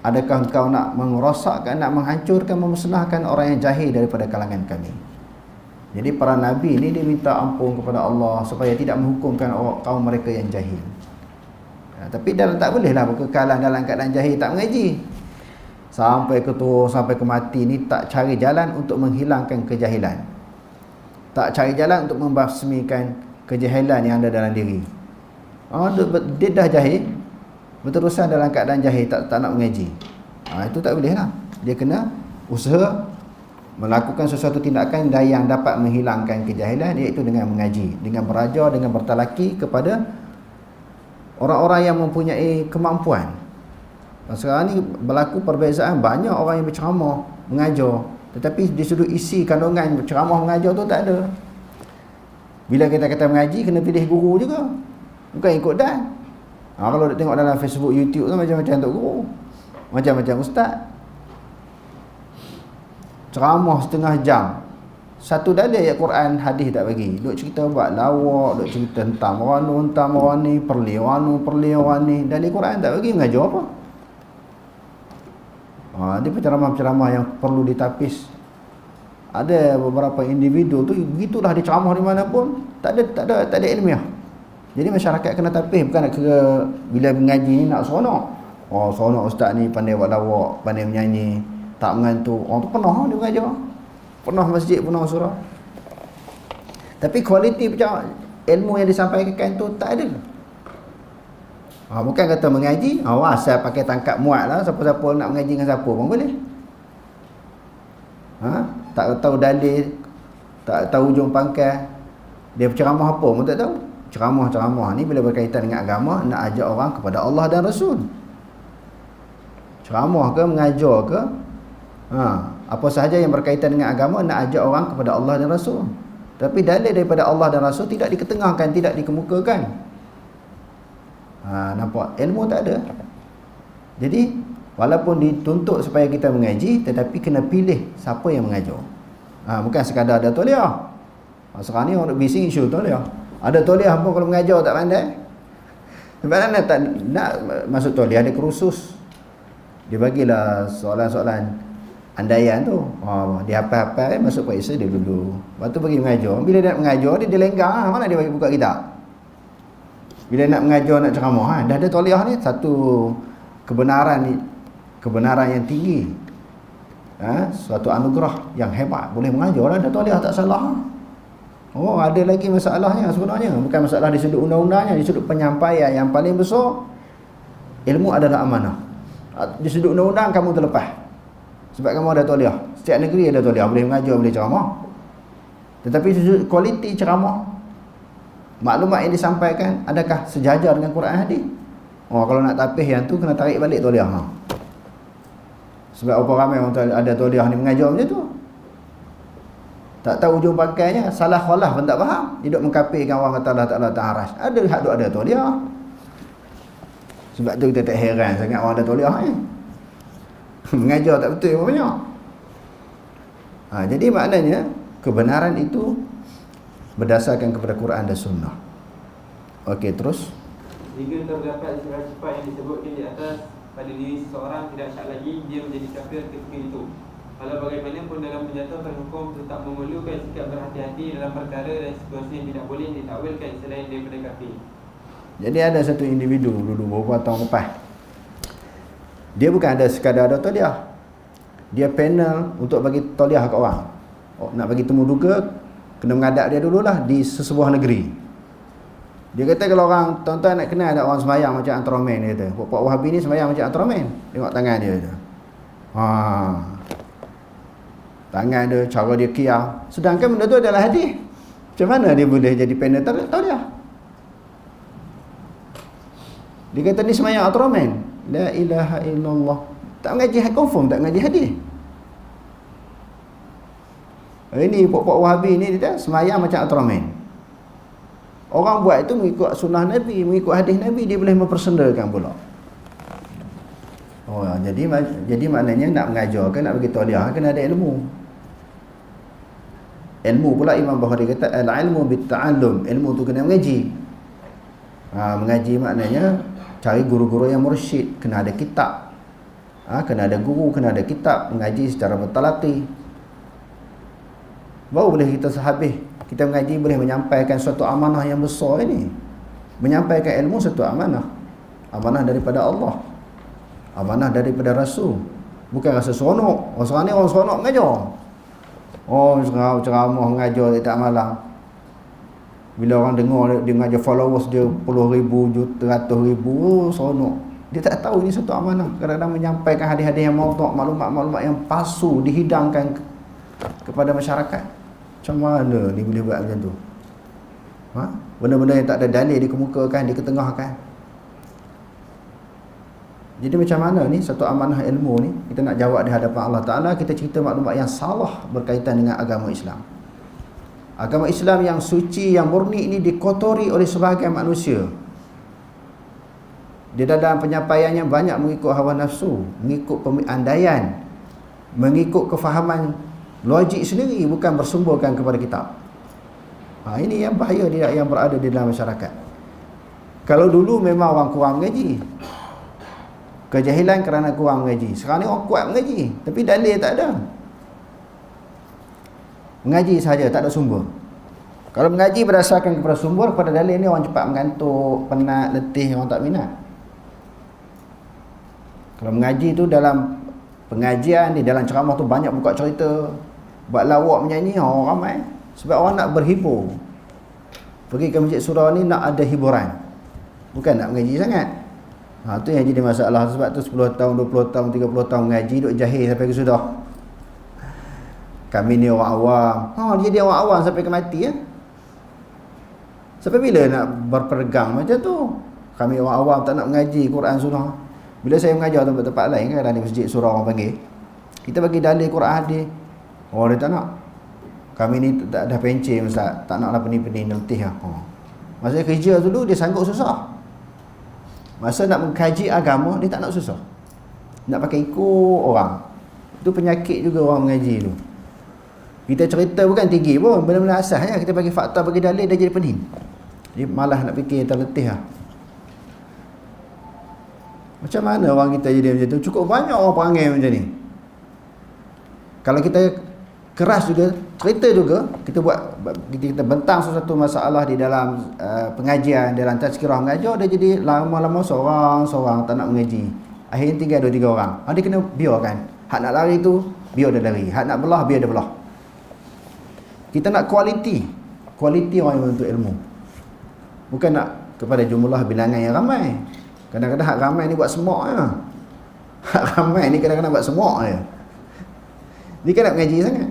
Adakah engkau nak merosakkan, nak menghancurkan, memusnahkan orang yang jahil daripada kalangan kami? Jadi para nabi ini dia minta ampun kepada Allah supaya tidak menghukumkan kaum mereka yang jahil. Tapi tak bolehlah berkekalan dalam keadaan jahil, tak mengaji sampai ke tua, sampai ke mati ni, tak cari jalan untuk menghilangkan kejahilan, tak cari jalan untuk membasmikan kejahilan yang ada dalam diri. Dia dah jahil, berterusan dalam keadaan jahil, tak nak mengaji. Itu tak boleh lah. Dia kena usaha melakukan sesuatu tindakan yang dapat menghilangkan kejahilan, iaitu dengan mengaji, dengan berajar, dengan bertalaki kepada orang-orang yang mempunyai kemampuan. Sekarang ni berlaku perbezaan, banyak orang yang berceramah, mengajar, tetapi di sudut isi kandungan ceramah mengajar tu tak ada. Bila kita kata mengaji, kena pilih guru juga, bukan ikut dan. Kalau nak tengok dalam Facebook, YouTube tu macam-macam tok guru, macam-macam ustaz. Ceramah setengah jam, Satu dalil ayat Quran, hadis tak bagi. Duk cerita buat lawak, duk cerita tentang orang ni, perli orang ni. Dalil Quran tak bagi, mengajar apa? Dia penceramah-penceramah yang perlu ditapis. Ada beberapa individu tu begitulah dia ceramah di mana pun tak ada ilmiah. Jadi masyarakat kena tapis, bukan nak kira bila mengaji ni nak seronok. Seronok ustaz ni pandai buat lawak, pandai menyanyi, tak mengantuk. Orang tu penuh dia mengajar. Penuh masjid, penuh surau. Tapi kualiti macam ilmu yang disampaikan tu tak ada. Bukan kata mengaji, asal pakai tangkap muat lah, siapa-siapa nak mengaji dengan siapa pun boleh. Tak tahu dalil, tak tahu ujung pangkal, dia berceramah apa pun tak tahu. Ceramah-ceramah ni bila berkaitan dengan agama, nak ajak orang kepada Allah dan Rasul. Ceramah ke, mengajar ke, apa sahaja yang berkaitan dengan agama, nak ajak orang kepada Allah dan Rasul. Tapi dalil daripada Allah dan Rasul tidak diketengahkan, tidak dikemukakan. Nampak? Ilmu tak ada. Jadi walaupun dituntut supaya kita mengaji, tetapi kena pilih siapa yang mengajar. Bukan sekadar ada tauliah. Sekarang ni orang bising isu tauliah. Ada tauliah pun kalau mengajar tak pandai. Sebab mana tak nak masuk tauliah, ada kursus. Dia bagilah soalan-soalan andaian tu. Dia hafal-hafal, masuk periksa dia dulu. Lepas tu pergi mengajar. Bila dia nak mengajar, dia lenggang. Mana dia bagi buka kitab? Bila nak mengajar, nak ceramah, dah ada tauliah ni, satu kebenaran yang tinggi. Suatu anugerah yang hebat, boleh mengajar, ada tauliah tak salah. Ada lagi masalahnya sebenarnya, bukan masalah di sudut undang-undangnya, di sudut penyampaian yang paling besar. Ilmu adalah amanah. Di sudut undang-undang kamu terlepas, sebab kamu ada tauliah. Setiap negeri ada tauliah, boleh mengajar, boleh ceramah. Tetapi di sudut kualiti ceramah, maklumat yang disampaikan, adakah sejajar dengan Quran hadis? Kalau nak tapis yang tu, kena tarik balik tauliah. Sebab apa ramai orang ada tauliah ni mengajar macam tu, tak tahu ujung pakainya, salah khalah pun tak faham. Dia duk mengkafirkan orang kata Allah Ta'ala ta'arash. Ada hak duk ada tauliah. Sebab tu kita tak heran sangat orang ada tauliah ni. Mengajar tak betul rupanya. Jadi maknanya kebenaran itu berdasarkan kepada Quran dan Sunnah. Okey, terus. Jika terdapat sifat-sifat yang disebutkan di atas pada diri seseorang, tidak syak lagi dia menjadi kafir ketika itu. Kalau bagaimanapun dalam menjatuhkan hukum tetap memerlukan sikap berhati-hati dalam perkara dan situasi yang tidak boleh ditakwilkan selain daripada kafir. Jadi ada satu individu dulu beberapa tahun lepas, dia bukan ada sekadar ada tauliah, dia panel untuk bagi tauliah kat orang. Nak bagi temu duka, kena mengadap dia dululah di sesebuah negeri. Dia kata kalau orang tuan-tuan nak kenal ada orang sembahyang macam Antromen, dia kata Pak Wahabi ni sembahyang macam Antromen. Tengok tangan dia kata. Tangan dia, cara dia qiyam. Sedangkan benda tu adalah hadis. Macam mana dia boleh jadi panel tauliah? Dia kata ni sembahyang Antromen. La ilaha illallah. Tak mengaji confirm, tak mengaji hadis. Ini Pak Wahabi ni dia sembahyang macam Antromen. Orang buat itu mengikut sunnah Nabi, mengikut hadis Nabi, dia boleh mempersendakan pula. Jadi maknanya nak mengajarkan, nak bagi tauliah, kena ada ilmu. Ilmu pula Imam Bukhari kata al-ilmu bit-ta'allum, ilmu tu kena mengaji. Mengaji maknanya cari guru-guru yang mursyid, kena ada kitab. Kena ada guru, kena ada kitab, mengaji secara bertalaqi. Baru boleh kita sehabis kita mengaji boleh menyampaikan suatu amanah yang besar ini. Menyampaikan ilmu satu amanah. Amanah daripada Allah, amanah daripada Rasul. Bukan rasa seronok. Orang ni orang seronok mengajar. Ceramah mengajar tak malang. Bila orang dengar dia mengajar, followers dia puluh ribu, juta, ratus ribu, seronok. Dia tak tahu ini satu amanah. Kadang-kadang menyampaikan hadis-hadis yang maudhu', maklumat-maklumat yang palsu dihidangkan kepada masyarakat. Macam mana ni boleh buat macam tu? Benda-benda yang tak ada dalil dikemukakan, diketengahkan. Jadi macam mana ni satu amanah ilmu ni kita nak jawab di hadapan Allah Ta'ala, kita cerita maklumat yang salah berkaitan dengan agama Islam. Agama Islam yang suci, yang murni ini dikotori oleh sebahagian manusia. Di dalam penyampaiannya banyak mengikut hawa nafsu, mengikut andaian, mengikut kefahaman Logik sendiri bukan bersumberkan kepada kitab. Ini yang bahaya dia yang berada di dalam masyarakat. Kalau dulu memang orang kurang mengaji, kejahilan kerana kurang mengaji. Sekarang ni orang kuat mengaji, tapi dalil tak ada. Mengaji sahaja, tak ada sumber. Kalau mengaji berdasarkan kepada sumber, kepada dalil ni orang cepat mengantuk, penat, letih, orang tak minat. Kalau mengaji tu dalam pengajian, di dalam ceramah tu banyak buka cerita, buat lawak menyanyi, orang ramai. Sebab orang nak berhibur. Pergi ke masjid surau ni nak ada hiburan, bukan nak mengaji sangat. Tu yang jadi masalah. Sebab tu 10 tahun, 20 tahun, 30 tahun mengaji, duk jahil sampai ke sudah. Kami ni orang awam. Dia jadi orang awam sampai ke mati ya. Sampai bila nak berpegang macam tu? Kami orang awam tak nak mengaji Quran Sunnah. Bila saya mengajar tempat-tempat lain kan, di masjid surau orang panggil, kita bagi dalil Quran hadis, dia tak nak. Kami ni tak ada pencen Ustaz, tak naklah pening-pening letih lah. Masa kerja dulu dia sanggup susah. Masa nak mengkaji agama dia tak nak susah. Nak pakai ikut orang. Itu penyakit juga orang mengaji tu. Kita cerita bukan tinggi pun, benda-benda asas ya. Kita bagi fakta, bagi dalil, dia jadi pening. Dia malas nak fikir, terletih lah. Macam mana orang kita jadi macam tu? Cukup banyak orang perangai macam ni. Kalau kita keras juga, cerita juga, kita bentang sesuatu masalah di dalam pengajian, dalam tazkirah mengajar, dia jadi lama-lama seorang tak nak mengaji. Akhirnya tinggal 2-3 orang. Dia kena biarkan. Hak nak lari tu, biar dia lari. Hak nak belah, biar dia belah. Kita nak kualiti orang yang menuntut ilmu. Bukan nak kepada jumlah bilangan yang ramai. Kadang-kadang hak ramai ni buat semak je. Hak ramai ni kadang-kadang buat semak je. Dia kan nak mengaji sangat.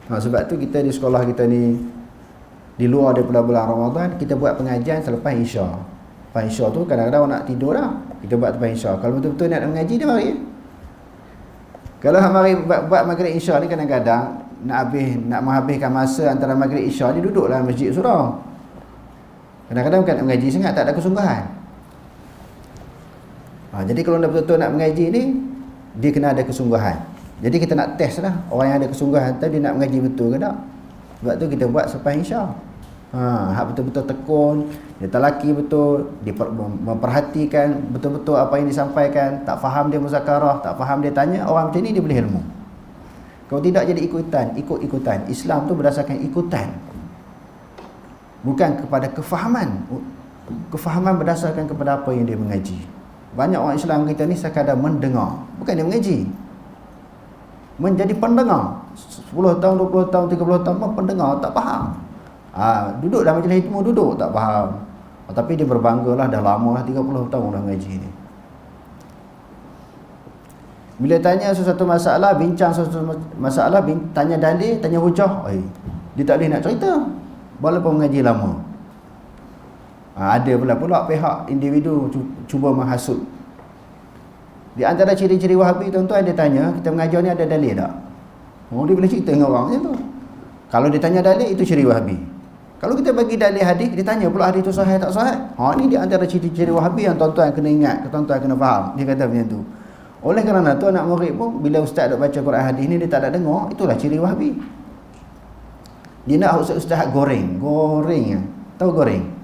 Sebab tu kita di sekolah kita ni, di luar daripada bulan Ramadan, kita buat pengajian selepas Isya. Lepas Isya tu kadang-kadang orang nak tidur dah, kita buat lepas Isya. Kalau betul-betul nak mengaji, dia mari. Kalau mari buat maghrib Isya ni, kadang-kadang nak menghabiskan masa antara maghrib Isya, dia duduk dalam masjid surau. Kadang-kadang bukan nak mengaji sangat, tak ada kesungguhan. Jadi kalau dah betul-betul nak mengaji ni, dia kena ada kesungguhan. Jadi kita nak test lah orang yang ada kesungguhan tu, dia nak mengaji betul ke tak. Sebab tu kita buat selepas Isya. Hak betul-betul tekun, dia telaki betul, dia memperhatikan betul-betul apa yang disampaikan. Tak faham dia muzakarah, tak faham dia tanya. Orang macam ni dia boleh ilmu. Kalau tidak jadi ikut-ikutan. Islam tu berdasarkan ikutan, bukan kepada kefahaman. Kefahaman berdasarkan kepada apa yang dia mengaji. Banyak orang Islam kita ni sekadar mendengar, bukan dia mengaji. Menjadi pendengar 10 tahun, 20 tahun, 30 tahun pendengar, tak faham. Duduk dalam majlis ilmu, duduk tak faham. Tapi dia berbanggalah, dah lama lah, 30 tahun dah mengaji ni. Bila tanya sesuatu masalah, bincang sesuatu masalah, tanya dalil, tanya hujah, dia tak boleh nak cerita walaupun mengaji lama. Ada pula pihak individu cuba menghasut. Di antara ciri-ciri Wahabi, tuan-tuan, dia tanya, kita mengajar ni ada dalil tak? Dia boleh cerita dengan orang macam tu. Kalau dia tanya dalil, itu ciri Wahabi. Kalau kita bagi dalil hadis, dia tanya pula hadis tu sahih tak sahih. Ni di antara ciri-ciri Wahabi yang tuan-tuan kena ingat, tuan-tuan kena faham. Dia kata macam tu. Oleh kerana tu, anak murid pun bila ustaz duk baca Quran hadis ni, dia tak ada dengar, itulah ciri Wahabi. Dia nak ustaz goreng. Tahu goreng?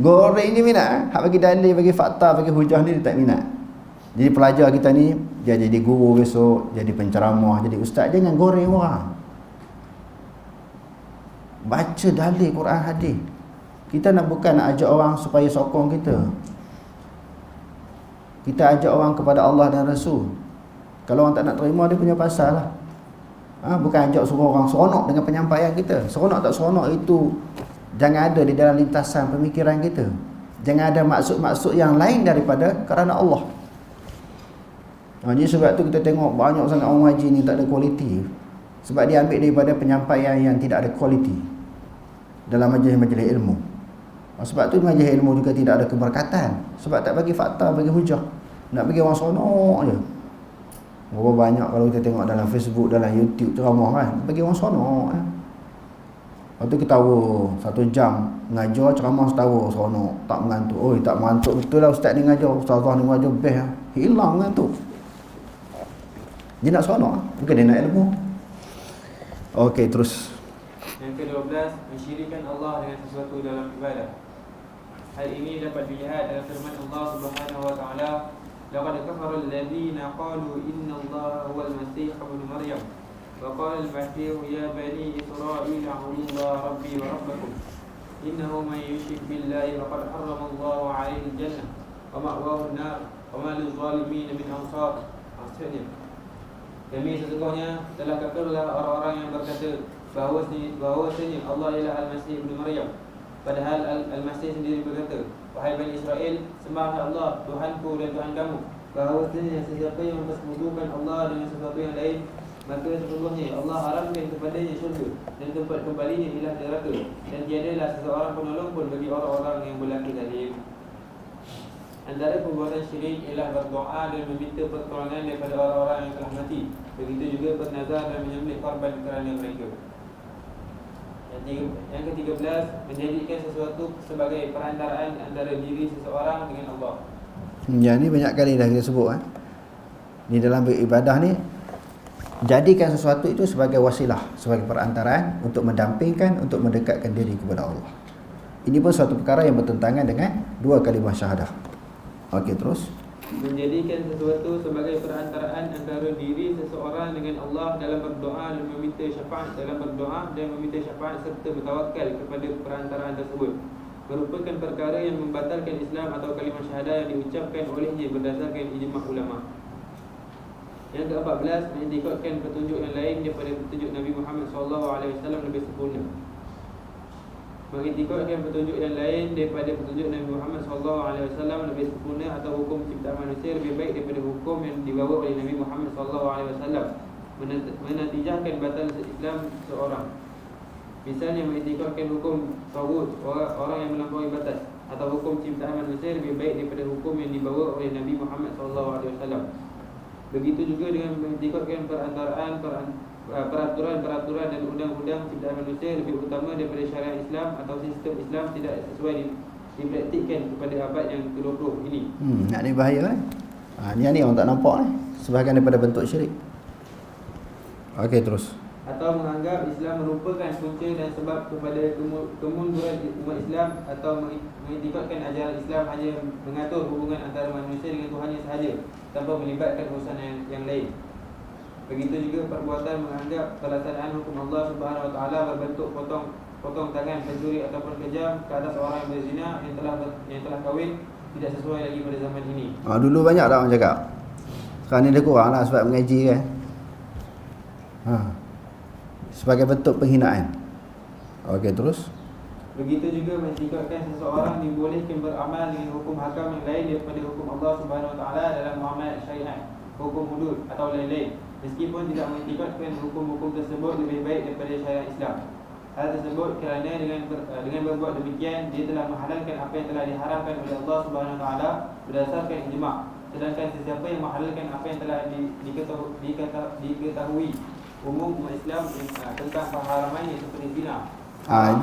Goreng ni minat. Hak bagi dalil, bagi fakta, bagi hujah ni dia tak minat. Jadi pelajar kita ni, dia jadi guru besok, jadi penceramah, jadi ustaz, jangan goreng orang. Baca dalil Quran hadis. Kita bukan nak ajak orang supaya sokong kita. Kita ajak orang kepada Allah dan Rasul. Kalau orang tak nak terima, dia punya pasal lah. Bukan ajak suruh orang seronok dengan penyampaian kita. Seronok tak seronok itu jangan ada di dalam lintasan pemikiran kita. Jangan ada maksud-maksud yang lain daripada kerana Allah. Jadi sebab tu kita tengok banyak sangat orang haji ni tak ada kualiti. Sebab dia ambil daripada penyampaian yang tidak ada kualiti dalam majlis-majlis ilmu. Sebab tu majlis ilmu juga tidak ada keberkatan. Sebab tak bagi fakta, bagi hujah. Nak bagi orang seronok je. Berapa banyak kalau kita tengok dalam Facebook, dalam YouTube ceramah kan, bagi orang seronok kan. Lepas tu ketawa 1 jam mengajar ceramah, ketawa seronok, tak mengantuk. Tak mengantuk betul lah ustaz ni mengajar, ustazah ni mengajar best lah. Hilang mengantuk. Dia nak seronok, bukan dia nak ilmu. Okey, terus. Yang ke-12, mensyirikkan Allah dengan sesuatu dalam ibadah. Hal ini dapat dilihat dalam firman Allah Subhanahu wa taala, laqad kafara alladziina qalu inna Allaha huwal masih ibnu Maryam wa qala al-masih ya bani Israil a'budu Allaha rabbi wa rabbakum innahu man yushrik billahi faqad harrama Allahu 'alaihi al-jannah wa ma'wahu an-nar wa ma lil-zalimin min ansar. Maksudnya, demi sesungguhnya telah kafirlah orang-orang yang berkata bahawasanya Allah ialah Al-Masih ibnu Maryam, padahal Al-Masih sendiri berkata, wahai Bani Israel, sembahlah Allah Tuhanku dan Tuhan kamu, bahawasanya sesiapa yang mempersekutukan Allah dengan sesuatu yang lain, maka sesungguhnya Allah haramkan kepadanya syurga dan tempat kembalinya ialah neraka, dan tiadalah seseorang penolong pun bagi orang-orang yang berlaku zalim. Antara perbuatan syirik ialah berdoa dan meminta pertolongan daripada orang-orang yang telah mati. Begitu juga bernazar dan menyembelih korban kerana mereka. Yang ke-13, menjadikan sesuatu sebagai perantaraan antara diri seseorang dengan Allah. Ya, ni banyak kali dah kita sebut Di dalam beribadah ni, jadikan sesuatu itu sebagai wasilah, sebagai perantaraan untuk mendampingkan, untuk mendekatkan diri kepada Allah. Ini pun suatu perkara yang bertentangan dengan dua kalimah syahadah. Okey, terus. Menjadikan sesuatu sebagai perantaraan antara diri seseorang dengan Allah dalam berdoa dan meminta syafaat, serta bertawakal kepada perantaraan tersebut, merupakan perkara yang membatalkan Islam atau kalimah syahadah yang diucapkan olehnya berdasarkan ijma' ulama. Yang ke-14, mengikutkan petunjuk yang lain daripada petunjuk Nabi Muhammad SAW lebih sempurna. Mengikutkan petunjuk yang lain daripada petunjuk Nabi Muhammad SAW lebih sempurna atau hukum ciptaan manusia lebih baik daripada hukum yang dibawa oleh Nabi Muhammad SAW, menatijahkan batal Islam seorang. Misalnya, mengikutkan hukum tawud, orang yang melampaui batas, atau hukum ciptaan manusia lebih baik daripada hukum yang dibawa oleh Nabi Muhammad SAW. Begitu juga dengan mengikutkan peraturan dan undang-undang ciptaan manusia lebih utama daripada syariat Islam atau sistem Islam tidak sesuai dipraktikkan kepada abad yang ke-20 ini. Nak ni bahaya ni orang tak nampak ni, sebahagian daripada bentuk syirik. Okey, terus. Atau menganggap Islam merupakan punca dan sebab kepada kemunduran umat Islam, atau mengikutkan ajaran Islam hanya mengatur hubungan antara manusia dengan Tuhannya sahaja tanpa melibatkan urusan yang lain. Begitu juga perbuatan menganggap pelaksanaan hukum Allah Subhanahu Wa Taala berbentuk potong tangan pencuri ataupun kejam ke atas orang yang berzina yang telah kahwin tidak sesuai lagi pada zaman ini. Dulu banyak tak orang cakap. Sekarang ni dia kurang lah sebab mengaji kan. Sebagai bentuk penghinaan. Okey, terus. Begitu juga mengikutkan seseorang dibolehkan beramal dengan hukum hakam yang lain daripada hukum Allah Subhanahu Wa Taala dalam muamalah syariat, hukum hudud atau lain-lain, meskipun tidak mengikutkan hukum-hukum tersebut lebih baik daripada syariat Islam. Hal tersebut kerana dengan berbuat demikian, dia telah menghalalkan apa yang telah diharamkan oleh Allah Subhanahu Wa Taala berdasarkan ijma'. Sedangkan sesiapa yang menghalalkan apa yang telah diketahui umum umat Islam tentang pengharamannya seperti zina.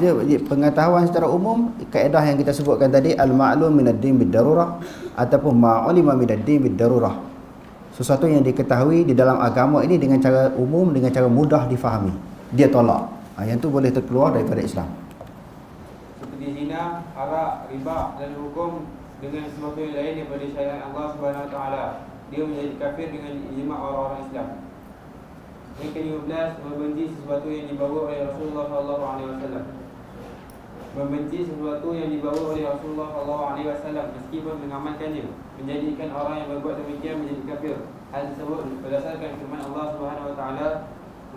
Dia pengetahuan secara umum, kaedah yang kita sebutkan tadi, al-ma'lum minad-din bid-darurah ataupun ma'ulima minad-din bid-darurah. Sesuatu yang diketahui di dalam agama ini dengan cara umum, dengan cara mudah difahami, dia tolak. Yang tu boleh terkeluar daripada Islam. Seperti zina, arak, riba dan hukum dengan sesuatu yang lain daripada syariat Allah Subhanahu Wa Taala, dia menjadi kafir dengan ijma' orang-orang Islam. Yang ke-15, membenci sesuatu yang dibawa oleh Rasulullah SAW. Membenci sesuatu yang dibawa oleh Rasulullah SAW meskipun mengamalkannya, menjadikan orang yang berbuat demikian menjadi kafir. Hal tersebut berdasarkan firman Allah Subhanahu Wa Taala,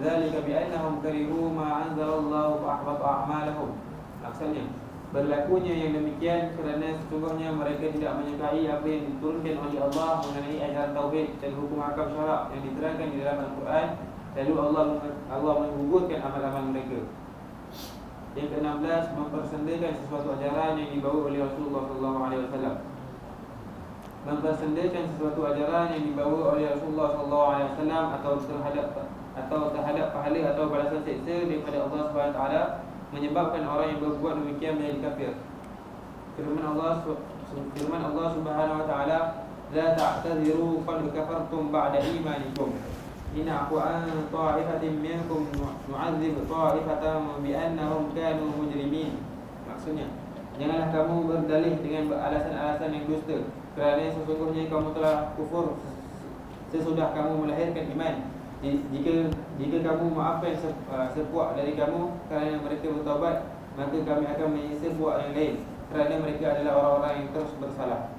"Dzalika bi'annahum karihu ma anzalallahu fa ahbata a'malahum." Maksudnya, berlakunya yang demikian kerana sesungguhnya mereka tidak menyukai apa yang diturunkan oleh Allah mengenai ajaran tauhid dan hukum hakam syarak yang diterangkan di dalam Al-Quran. Lalu Allah menggugurkan amal-amal mereka. Yang ke-16, mempersendakan sesuatu ajaran yang dibawa oleh Rasulullah SAW. Mempersendakan sesuatu ajaran yang dibawa oleh Rasulullah SAW atau terhadap pahala atau balasan seksa daripada Allah SWT menyebabkan orang yang berbuat demikian menjadi kafir. Firman Allah Subhanahu Wa Taala, "La ta'tadiru qad kafartum ba'da imanikum." إن عفوا عن طائفة منكم نعذب طائفة بأنهم كانوا مجرمين. Maksudnya, janganlah kamu berdalih dengan alasan-alasan yang dusta, kerana sesungguhnya kamu telah kufur sesudah kamu melahirkan iman. Jika kamu maafkan sepuak dari kamu kerana mereka bertaubat, maka kami akan menyiksa puak yang lain kerana mereka adalah orang-orang yang terus bersalah.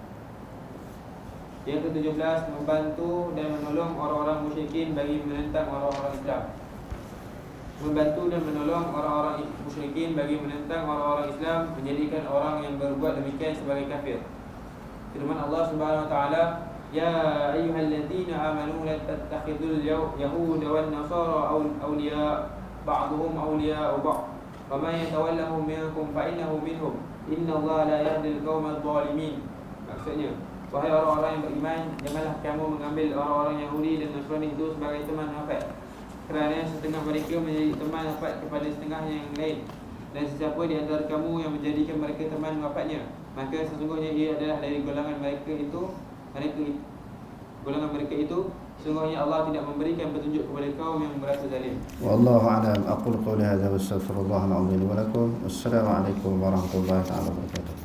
Yang ke-17, membantu dan menolong orang-orang musyrikin bagi menentang orang-orang Islam. Membantu dan menolong orang-orang musyrikin bagi menentang orang-orang Islam, menjadikan orang yang berbuat demikian sebagai kafir. Firman Allah Subhanahu wa taala, "Ya ayyuhalladzina amanu la tattakhidul yahuda wan nasara awliya ba'dhum awliya'u ba'd wa man yatawallahum minkum fa innahu minhum innallaha la yahdil qaumadh dhalimin." Maksudnya, wahai orang-orang yang beriman, janganlah kamu mengambil orang-orang Yahudi dan Nasrani itu sebagai teman rapat, kerana setengah mereka menjadi teman rapat kepada setengah yang lain. Dan sesiapa di antara kamu yang menjadikan mereka teman rapatnya, maka sesungguhnya ia adalah dari golongan mereka itu. Sesungguhnya Allah tidak memberikan petunjuk kepada kaum yang merasa zalim. Wallahu a'lam. Aqulu qawli hadza wa astaghfirullah al-azim wa lakum. Wassalamu alaikum warahmatullahi wabarakatuh.